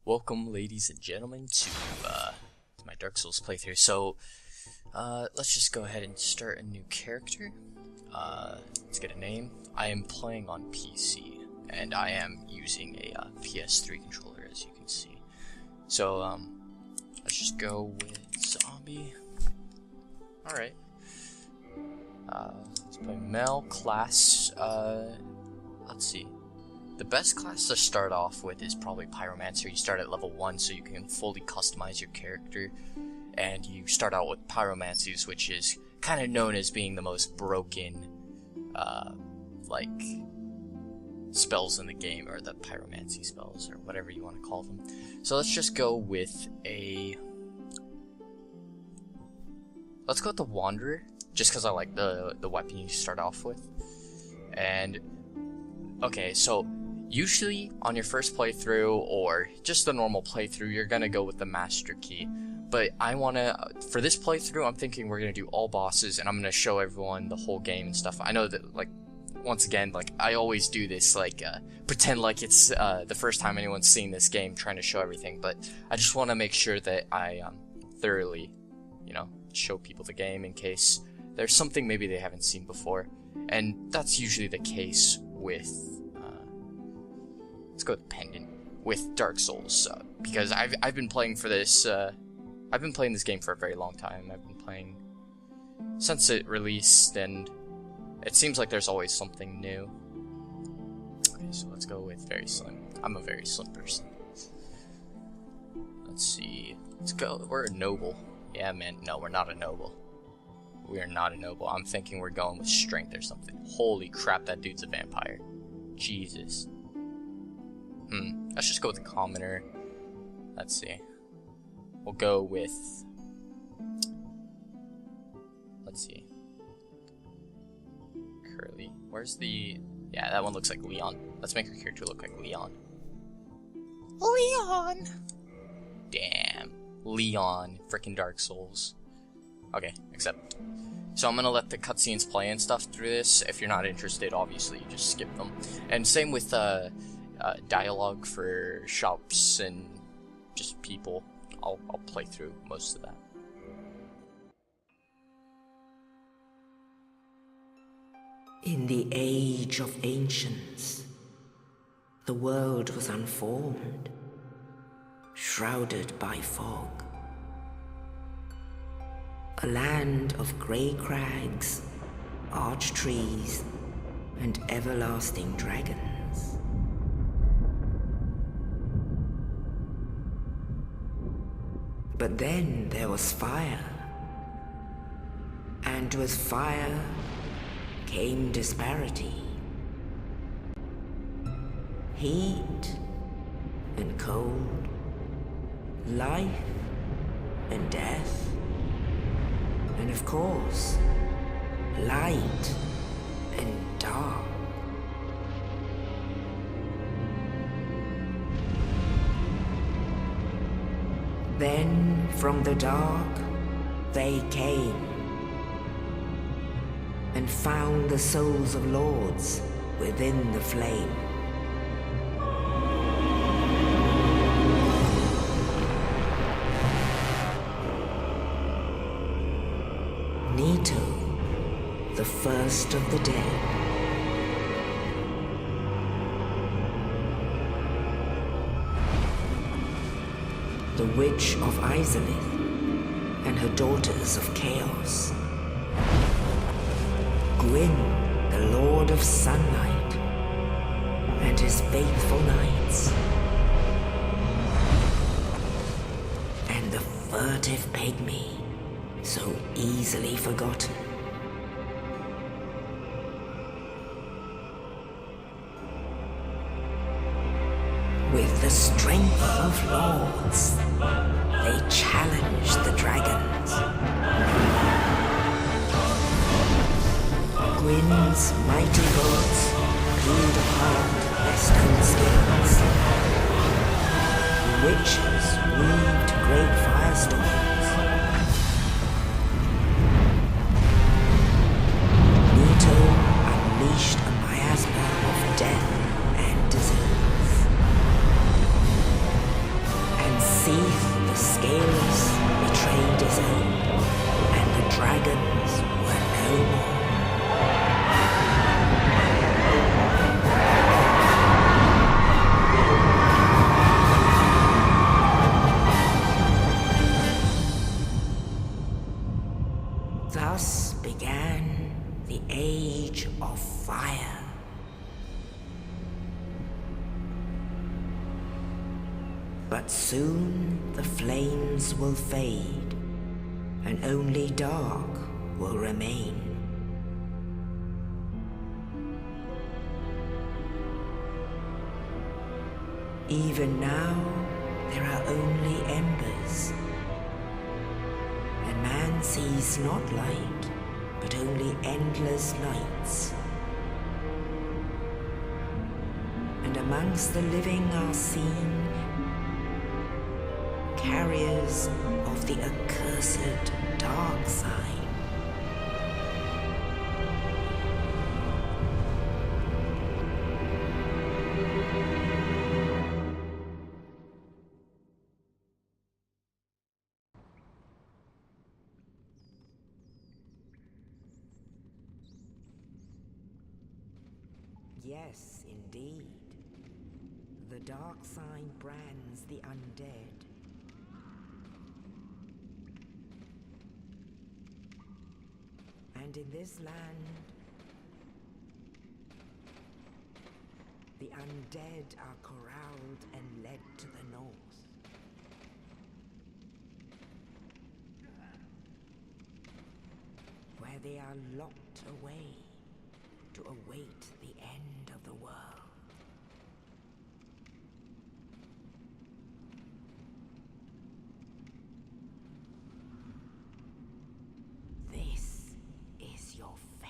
Welcome, ladies and gentlemen, to my Dark Souls playthrough. So, let's just go ahead and start a new character. Let's get a name. I am playing on PC, and I am using a PS3 controller, as you can see. So, let's just go with zombie. Alright. Let's play male class. Let's see. The best class to start off with is probably Pyromancer. You start at level 1 so you can fully customize your character. And you start out with Pyromancies, which is kind of known as being the most broken, like, spells in the game, or the Pyromancy spells, or whatever you want to call them. So let's just go with a... Let's go with the Wanderer, just because I like the weapon you start off with. And, okay, so... usually, on your first playthrough, or just the normal playthrough, you're gonna go with the Master Key. But for this playthrough, I'm thinking we're gonna do all bosses, and I'm gonna show everyone the whole game and stuff. I know that, like, once again, like, I always do this, like, pretend like it's, the first time anyone's seen this game, trying to show everything, but I just want to make sure that I, thoroughly, you know, show people the game in case there's something maybe they haven't seen before. And that's usually the case with... let's go with Pendant with Dark Souls, because I've been playing for this. I've been playing this game for a very long time. I've been playing since it released, and it seems like there's always something new. Okay, so let's go with very slim. I'm a very slim person. Let's see. Let's go. We're a noble. Yeah, man. No, we're not a noble. We are not a noble. I'm thinking we're going with strength or something. Holy crap, that dude's a vampire. Jesus. Let's just go with the commoner. Let's see. We'll go with... let's see. Curly. Where's the... yeah, that one looks like Leon. Let's make our character look like Leon. Leon! Damn. Leon. Frickin' Dark Souls. Okay, accept. So I'm gonna let the cutscenes play and stuff through this. If you're not interested, obviously, you just skip them. And same with, dialogue for shops and just people. I'll play through most of that. In the age of ancients, the world was unformed, shrouded by fog. A land of grey crags, arch trees, and everlasting dragons. But then there was fire, and with fire came disparity. Heat and cold, life and death, and of course, light and dark. Then, from the dark, they came and found the souls of lords within the flame. Nito, the first of the dead. The Witch of Izalith and her daughters of Chaos. Gwyn, the Lord of Sunlight, and his faithful knights. And the furtive pygmy, so easily forgotten. With the strength of lords, they challenged the dragons. Gwyn's mighty bolts peeled apart their stone skins. The witches weaved great firestorms. Nito unleashed a miasma of death and disease. Thus began the Age of Fire. But soon the flames will fade, and only dark will remain. Even now, there are only embers, and man sees not light, but only endless nights. And amongst the living are seen carriers of the accursed dark sign. Yes, indeed. The dark sign brands the undead. And in this land, the undead are corralled and led to the north. Where they are locked away to await the end of the world. This is your fate.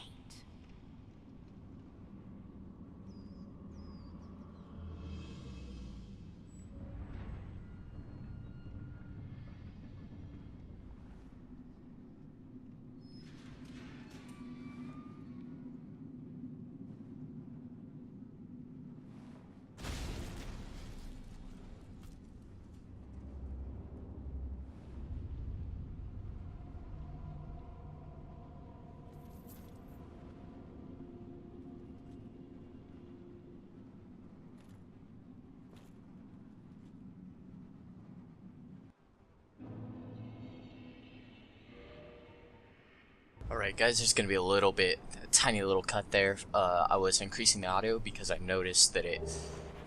Alright guys, there's going to be a tiny little cut there. I was increasing the audio because I noticed that it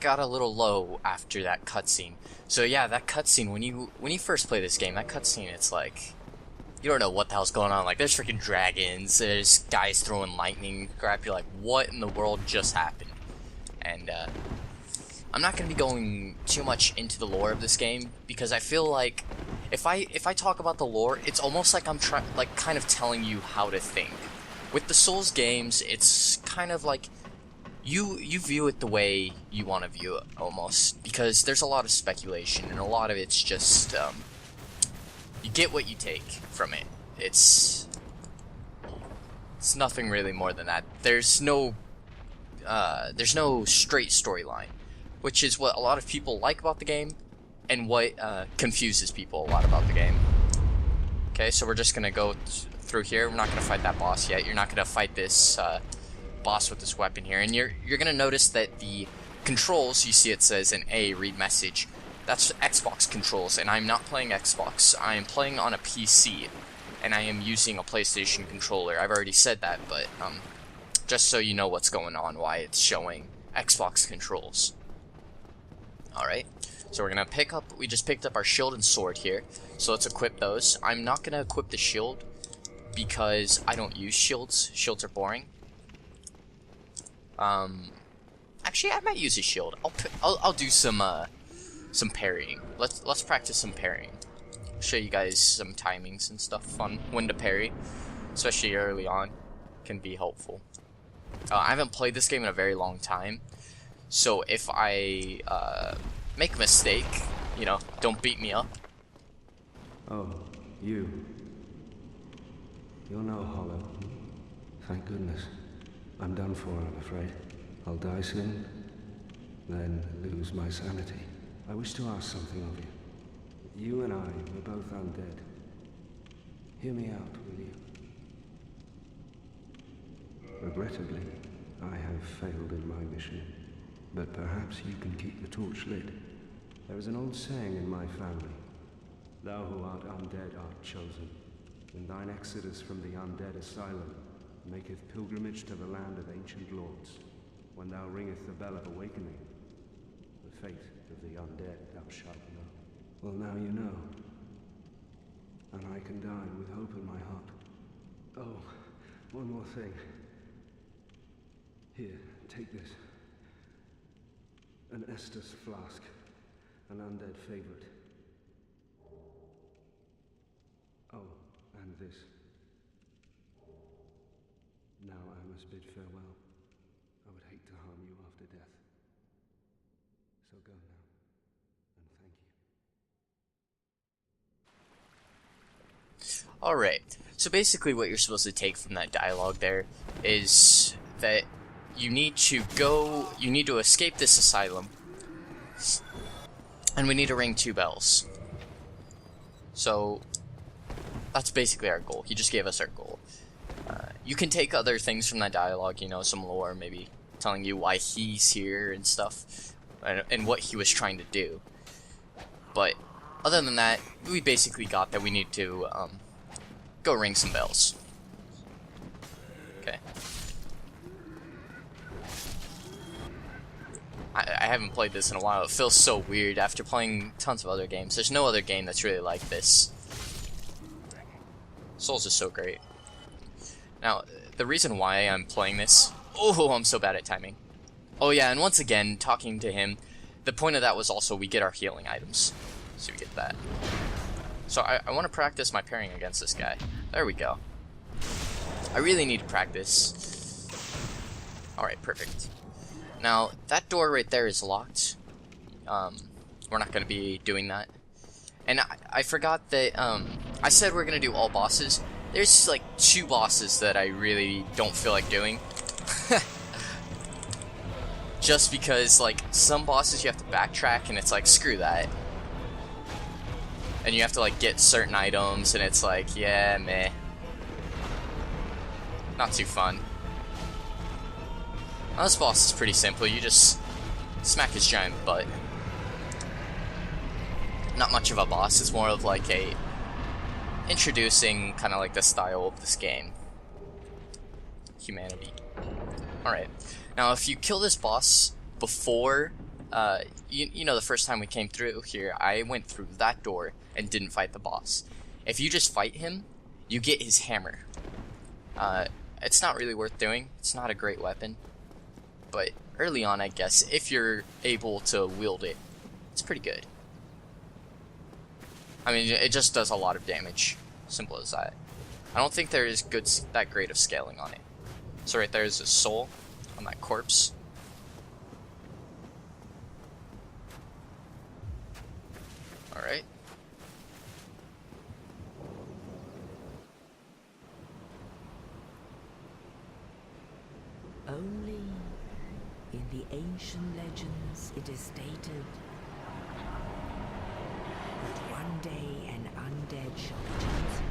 got a little low after that cutscene. So yeah, that cutscene, when you first play this game, that cutscene, it's like, you don't know what the hell's going on. Like, there's freaking dragons, there's guys throwing lightning crap, you're like, what in the world just happened? And I'm not going to be going too much into the lore of this game, because I feel like if I talk about the lore, it's almost like I'm kind of telling you how to think. With the Souls games, it's kind of like you view it the way you want to view it, almost, because there's a lot of speculation, and a lot of it's just you get what you take from it. It's nothing really more than that. There's no straight storyline, which is what a lot of people like about the game, and what confuses people a lot about the game. Okay, so we're just gonna go through here. We're not gonna fight that boss yet. You're not gonna fight this boss with this weapon here, and you're gonna notice that the controls, you see it says an A, read message. That's Xbox controls, and I'm not playing Xbox. I am playing on a PC, and I am using a PlayStation controller. I've already said that, but just so you know what's going on, why it's showing Xbox controls. Alright, so we're gonna we just picked up our shield and sword here, so let's equip those. I'm not gonna equip the shield because I don't use shields. Shields are boring. Actually, I might use a shield. I'll do some parrying. Let's practice some parrying. I'll show you guys some timings and stuff on when to parry, especially early on. Can be helpful. I haven't played this game in a very long time, so if I make a mistake, you know, don't beat me up. Oh, you're no hollow. Thank goodness. I'm done for, I'm afraid. I'll die soon, then lose my sanity. I wish to ask something of you. You and I were both undead. Hear me out, will you? Regrettably, I have failed in my mission, but perhaps you can keep the torch lit. There is an old saying in my family: thou who art undead art chosen. in thine exodus from the undead asylum, maketh pilgrimage to the land of ancient lords, when thou ringeth the bell of awakening. The fate of the undead thou shalt know. Well, now you know. And I can die with hope in my heart. Oh, one more thing. Here, take this. An Estus flask. An undead favorite. Oh, and this. Now I must bid farewell. I would hate to harm you after death. So go now, and thank you. Alright, so basically what you're supposed to take from that dialogue there is that you need to escape this asylum, and we need to ring 2 bells. So, that's basically our goal. He just gave us our goal. You can take other things from that dialogue, you know, some lore, maybe telling you why he's here and stuff, and what he was trying to do. But, other than that, we basically got that we need to, go ring some bells. Okay. I haven't played this in a while. It feels so weird after playing tons of other games. There's no other game that's really like this. Souls is so great. Now, the reason why I'm playing this... Oh, I'm so bad at timing. Oh yeah, and once again, talking to him, the point of that was also we get our healing items. So we get that. So I want to practice my pairing against this guy. There we go. I really need to practice. Alright, perfect. Now, that door right there is locked. We're not going to be doing that. And I forgot that, I said we're going to do all bosses. There's like 2 bosses that I really don't feel like doing. Just because, like, some bosses you have to backtrack and it's like, screw that. And you have to, like, get certain items and it's like, yeah, meh. Not too fun. Now, this boss is pretty simple. You just smack his giant butt. Not much of a boss. It's more of like a introducing kind of like the style of this game. Humanity. Alright. Now, if you kill this boss before, you know, the first time we came through here, I went through that door and didn't fight the boss. If you just fight him, you get his hammer. It's not really worth doing. It's not a great weapon. But early on, I guess, if you're able to wield it, it's pretty good. I mean, it just does a lot of damage. Simple as that. I don't think there is that great of scaling on it. So right there is a soul on that corpse. Alright. Only in the ancient legends it is stated that one day an undead shall be chosen.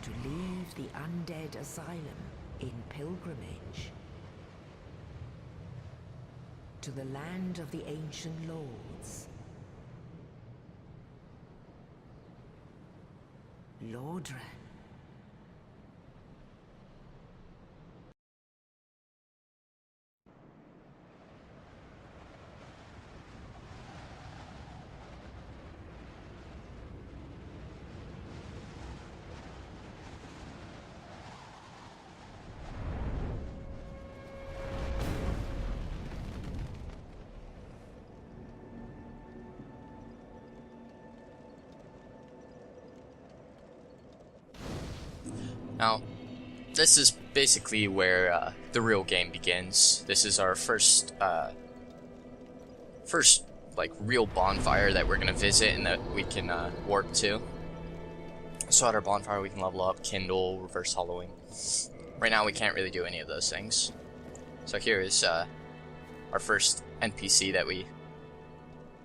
To leave the undead asylum in pilgrimage to the land of the ancient lords. Lordran. Now, this is basically where the real game begins. This is our first like real bonfire that we're gonna visit and that we can warp to. So at our bonfire we can level up, kindle, reverse hollowing. Right now we can't really do any of those things. So here is our first NPC that we,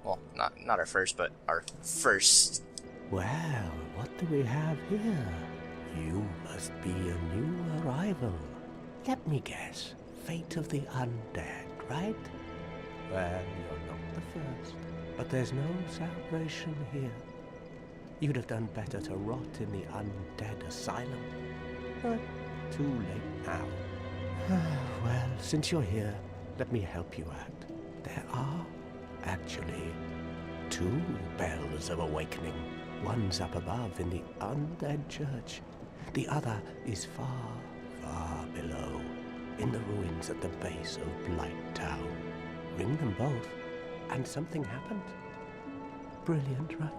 well, not our first, but our first. Well, what do we have here? You must be a new arrival. Let me guess. Fate of the undead, right? Well, you're not the first, but there's no salvation here. You'd have done better to rot in the undead asylum. But too late now. Well, since you're here, let me help you out. There are, actually, 2 bells of awakening. One's up above in the undead church. The other is far, far below, in the ruins at the base of Blight Town. Ring them both, and something happens. Brilliant, right?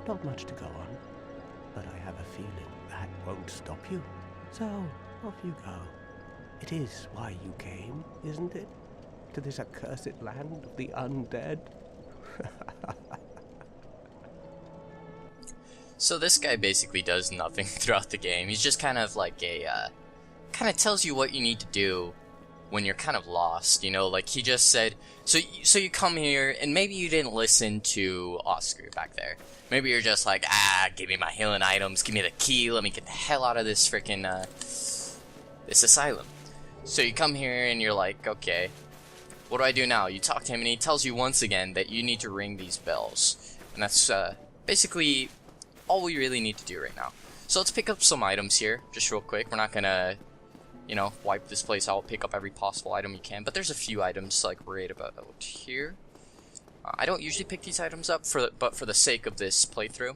Not much to go on, but I have a feeling that won't stop you. So, off you go. It is why you came, isn't it? To this accursed land of the undead? So this guy basically does nothing throughout the game. He's just kind of like kind of tells you what you need to do when you're kind of lost, you know, like he just said, so you come here, and maybe you didn't listen to Oscar back there. Maybe you're just like, give me my healing items, give me the key, let me get the hell out of this freaking, this asylum. So you come here, and you're like, okay, what do I do now? You talk to him, and he tells you once again that you need to ring these bells. And that's, basically all we really need to do right now. So let's pick up some items here, just real quick. We're not gonna, you know, wipe this place out, pick up every possible item you can, but there's a few items like right about here. I don't usually pick these items up, but for the sake of this playthrough.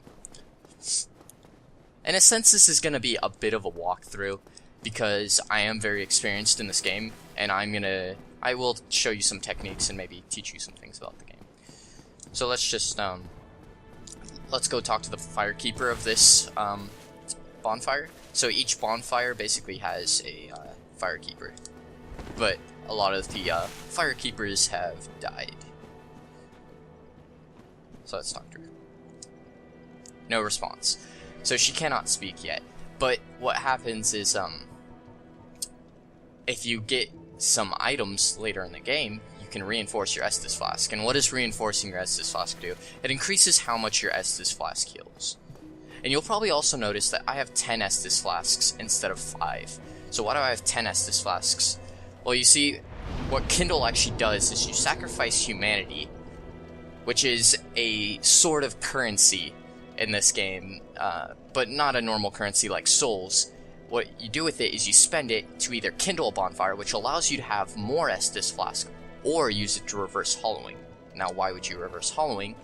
In a sense, this is going to be a bit of a walkthrough, because I am very experienced in this game, and I will show you some techniques and maybe teach you some things about the game. So let's just, let's go talk to the firekeeper of this, bonfire. So each bonfire basically has a firekeeper, but a lot of the firekeepers have died. So let's talk to her. No response. So she cannot speak yet. But what happens is, if you get some items later in the game, you can reinforce your Estus Flask. And what does reinforcing your Estus Flask do? It increases how much your Estus Flask heals. And you'll probably also notice that I have 10 Estus Flasks instead of 5. So why do I have 10 Estus Flasks? Well, you see, what Kindle actually does is you sacrifice humanity, which is a sort of currency in this game, but not a normal currency like souls. What you do with it is you spend it to either kindle a bonfire, which allows you to have more Estus Flask, or use it to reverse hollowing. Now, why would you reverse hollowing?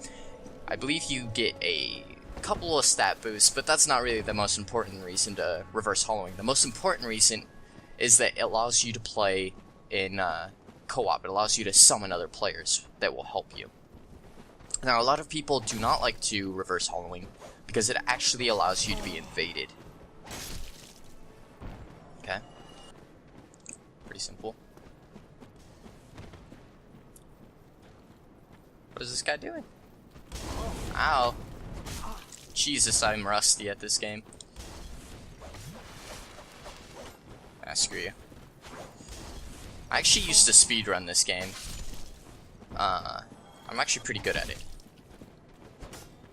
I believe you get a couple of stat boosts, but that's not really the most important reason to reverse hollowing. The most important reason is that it allows you to play in co-op. It allows you to summon other players that will help you. Now, a lot of people do not like to reverse hollowing because it actually allows you to be invaded. Okay? Pretty simple. What is this guy doing? Ow. Jesus, I'm rusty at this game. Ah, screw you. I actually used to speedrun this game. I'm actually pretty good at it.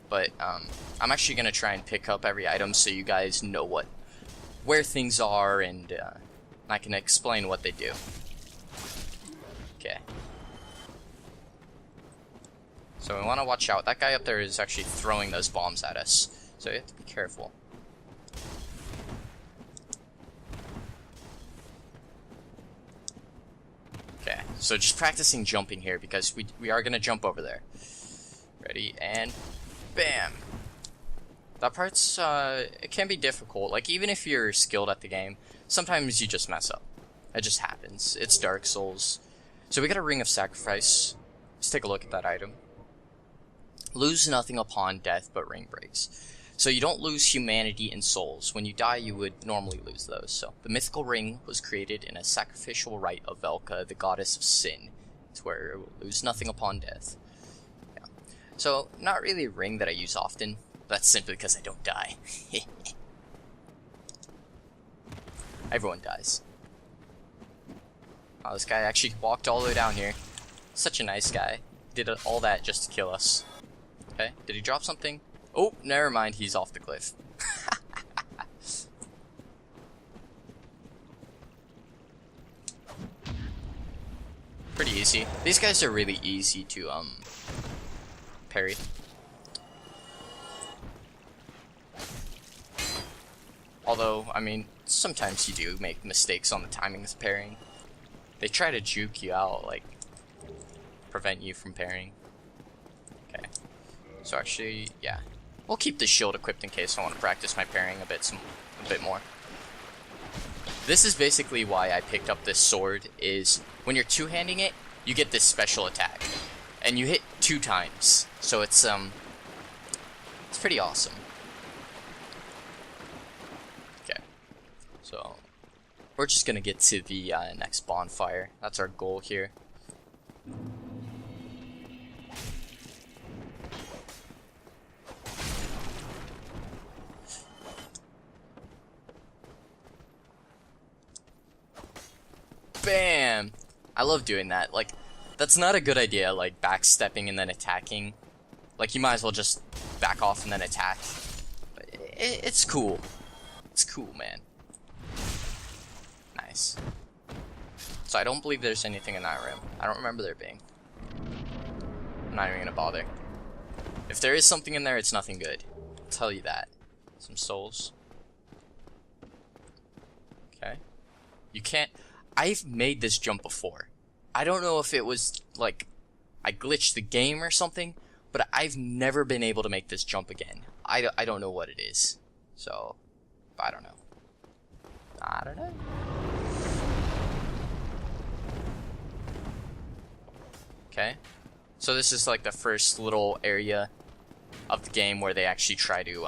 But, I'm actually gonna try and pick up every item so you guys know where things are, and I can explain what they do. Okay. So we want to watch out. That guy up there is actually throwing those bombs at us, so you have to be careful. Okay, so just practicing jumping here, because we are going to jump over there. Ready, and bam! That part's, it can be difficult. Like, even if you're skilled at the game, sometimes you just mess up. It just happens. It's Dark Souls. So we got a Ring of Sacrifice. Let's take a look at that item. Lose nothing upon death but ring breaks. So you don't lose humanity and souls. When you die, you would normally lose those. So the mythical ring was created in a sacrificial rite of Velka, the goddess of sin. It's where it will lose nothing upon death. Yeah. So not really a ring that I use often. That's simply because I don't die. Everyone dies. Oh, this guy actually walked all the way down here. Such a nice guy. Did all that just to kill us. Okay, did he drop something? Oh, never mind, he's off the cliff. Pretty easy. These guys are really easy to parry. Although, I mean, sometimes you do make mistakes on the timings of parrying. They try to juke you out, like, prevent you from parrying. Okay. So actually, yeah. We'll keep the shield equipped in case I want to practice my parrying a bit more. This is basically why I picked up this sword, is when you're two-handing it, you get this special attack. And you hit 2 times. So it's pretty awesome. Okay. So we're just gonna get to the next bonfire. That's our goal here. Bam! I love doing that. Like, that's not a good idea, like backstepping and then attacking. Like, you might as well just back off and then attack. But it's cool. It's cool, man. Nice. So I don't believe there's anything in that room. I don't remember there being. I'm not even gonna bother. If there is something in there, it's nothing good. I'll tell you that. Some souls. Okay. You can't... I've made this jump before. I don't know if it was, like, I glitched the game or something, but I've never been able to make this jump again. I don't know what it is. So, I don't know. I don't know. Okay. So this is, like, the first little area of the game where they actually try to,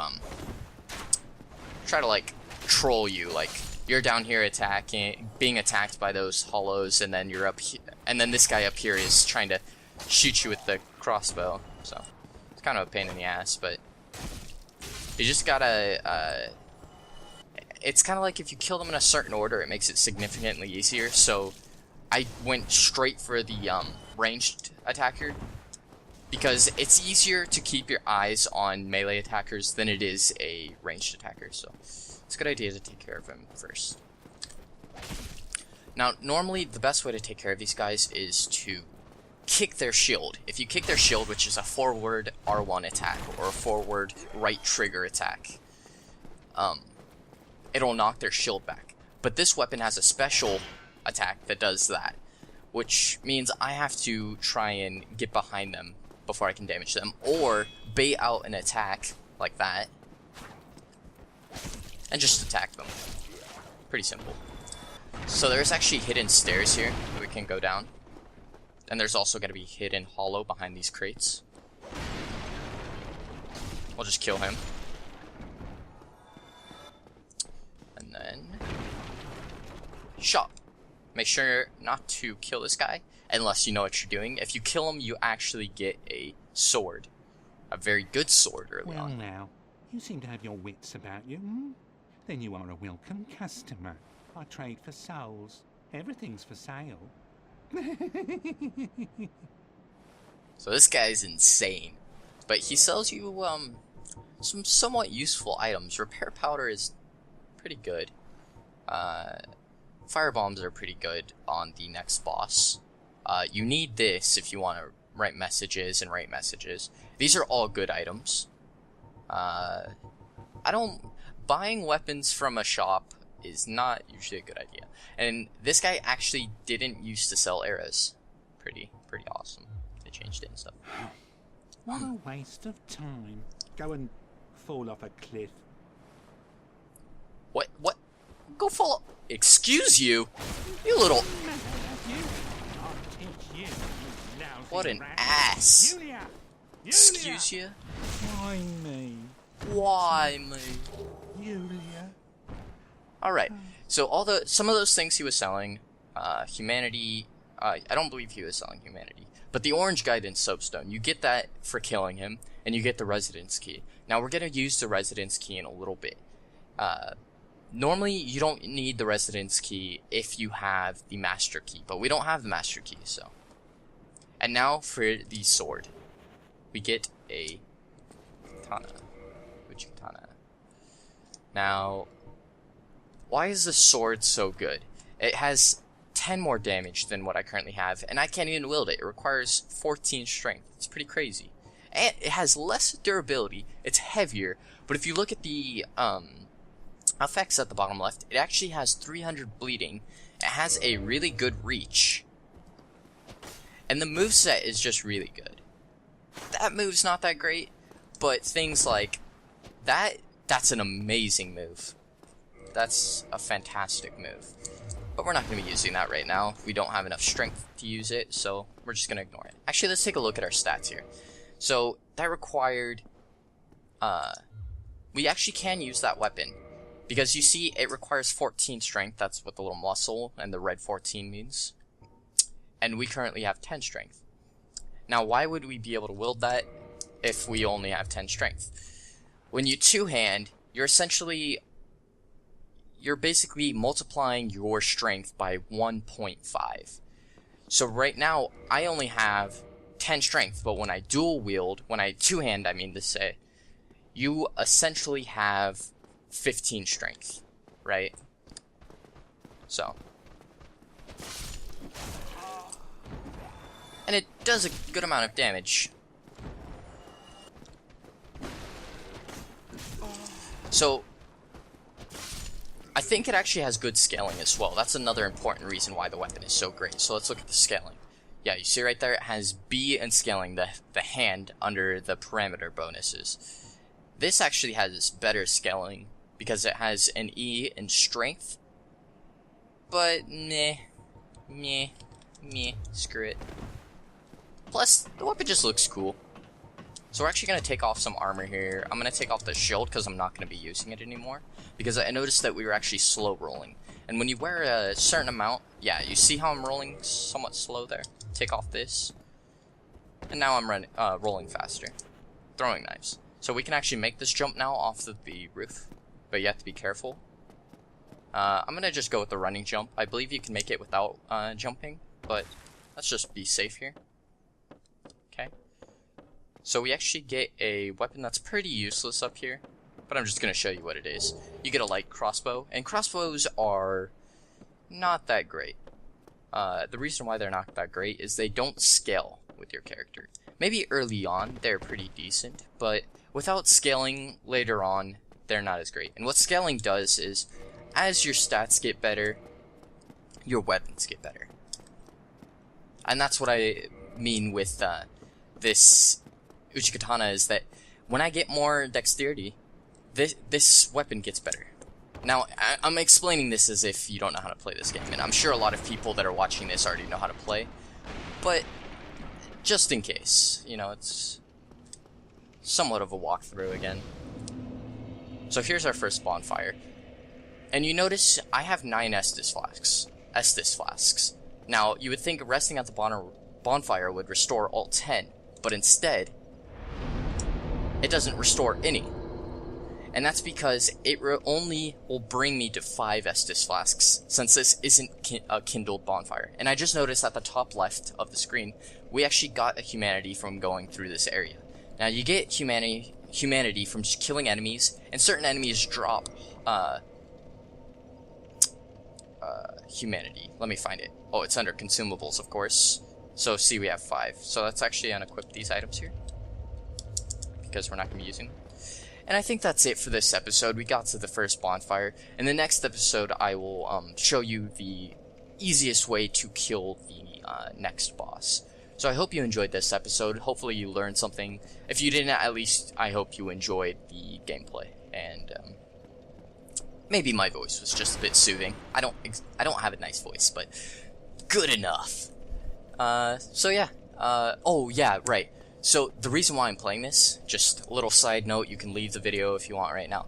like, troll you, like... You're down here attacking, being attacked by those hollows, and then you're up here, and then this guy up here is trying to shoot you with the crossbow. So it's kind of a pain in the ass, but you just gotta. It's kind of like if you kill them in a certain order, it makes it significantly easier. So I went straight for the ranged attacker because it's easier to keep your eyes on melee attackers than it is a ranged attacker. So. It's a good idea to take care of him first. Now, normally, the best way to take care of these guys is to kick their shield. If you kick their shield, which is a forward R1 attack, or a forward right trigger attack, it'll knock their shield back. But this weapon has a special attack that does that, which means I have to try and get behind them before I can damage them, or bait out an attack like that, and just attack them. Pretty simple. So there's actually hidden stairs here that we can go down. And there's also going to be hidden hollow behind these crates. We'll just kill him. And then... shot. Make sure not to kill this guy unless you know what you're doing. If you kill him, you actually get a sword. A very good sword early on. Well now, you seem to have your wits about you, hmm? Then you are a welcome customer. I trade for souls. Everything's for sale. So this guy's insane. But he sells you some somewhat useful items. Repair powder is pretty good. Fire bombs are pretty good on the next boss. You need this if you want to write messages and write messages. These are all good items. Buying weapons from a shop is not usually a good idea. And this guy actually didn't used to sell arrows. Pretty awesome. They changed it and stuff. What a waste of time. Go and fall off a cliff. What? Go fall... Excuse you? You little... What an ass. Julia! Excuse you? Why me? Why me? Julia? Alright, so some of those things he was selling, humanity, I don't believe he was selling humanity, but the orange guidance soapstone, you get that for killing him, and you get the residence key. Now we're going to use the residence key in a little bit. Normally you don't need the residence key if you have the master key, but we don't have the master key, so. And now for the sword. We get a katana. Uchi-katana. Now, why is the sword so good? It has 10 more damage than what I currently have, and I can't even wield it. It requires 14 strength. It's pretty crazy. and it has less durability, it's heavier, but if you look at the effects at the bottom left, it actually has 300 bleeding, it has a really good reach, and the moveset is just really good. That move's not that great, but things like that's an amazing move. That's a fantastic move. But we're not going to be using that right now. We don't have enough strength to use it, so we're just going to ignore it. Actually, let's take a look at our stats here. So, that required... we actually can use that weapon. Because you see, it requires 14 strength. That's what the little muscle and the red 14 means. And we currently have 10 strength. Now, why would we be able to wield that if we only have 10 strength? When you two-hand, you're basically multiplying your strength by 1.5. So right now, I only have 10 strength, but when I dual wield, when I two-hand, I mean to say, you essentially have 15 strength, right? So. And it does a good amount of damage. So, I think it actually has good scaling as well. That's another important reason why the weapon is so great. So let's look at the scaling. Yeah, you see right there, it has B and scaling, the hand under the parameter bonuses. This actually has better scaling because it has an E in strength. But, meh, screw it. Plus, the weapon just looks cool. So we're actually going to take off some armor here. I'm going to take off the shield because I'm not going to be using it anymore. Because I noticed that we were actually slow rolling. And when you wear a certain amount, yeah, you see how I'm rolling somewhat slow there? Take off this. And now I'm rolling faster. Throwing knives. So we can actually make this jump now off of the roof. But you have to be careful. I'm going to just go with the running jump. I believe you can make it without jumping. But let's just be safe here. Okay. So we actually get a weapon that's pretty useless up here, but I'm just going to show you what it is. You get a light crossbow, and crossbows are not that great. The reason why they're not that great is they don't scale with your character. Maybe early on they're pretty decent, but without scaling later on, they're not as great. And what scaling does is, as your stats get better, your weapons get better. And that's what I mean with this Uchikatana, is that when I get more dexterity, this weapon gets better. Now, I'm explaining this as if you don't know how to play this game, and I'm sure a lot of people that are watching this already know how to play, but just in case, you know, it's somewhat of a walkthrough again. So here's our first bonfire, and you notice I have 9 Estus flasks. Now, you would think resting at the bonfire would restore all 10, but instead, it doesn't restore any. And that's because it only will bring me to 5 Estus flasks, since this isn't a kindled bonfire. And I just noticed at the top left of the screen, we actually got a humanity from going through this area. Now, you get humanity from just killing enemies, and certain enemies drop humanity. Let me find it. Oh, it's under consumables, of course. So, see, we have 5. So let's actually unequip these items here, because we're not going to be using them. And I think that's it for this episode. We got to the first bonfire. In the next episode, I will show you the easiest way to kill the next boss. So I hope you enjoyed this episode. Hopefully you learned something. If you didn't, at least I hope you enjoyed the gameplay. And maybe my voice was just a bit soothing. I don't have a nice voice, but good enough. So yeah. Oh yeah, right. So, the reason why I'm playing this, just a little side note, you can leave the video if you want right now.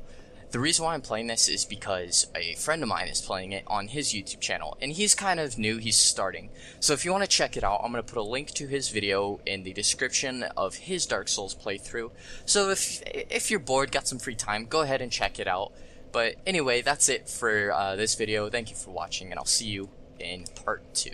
The reason why I'm playing this is because a friend of mine is playing it on his YouTube channel, and he's kind of new, he's starting. So if you want to check it out, I'm going to put a link to his video in the description of his Dark Souls playthrough. So if you're bored, got some free time, go ahead and check it out. But anyway, that's it for this video. Thank you for watching, and I'll see you in part 2.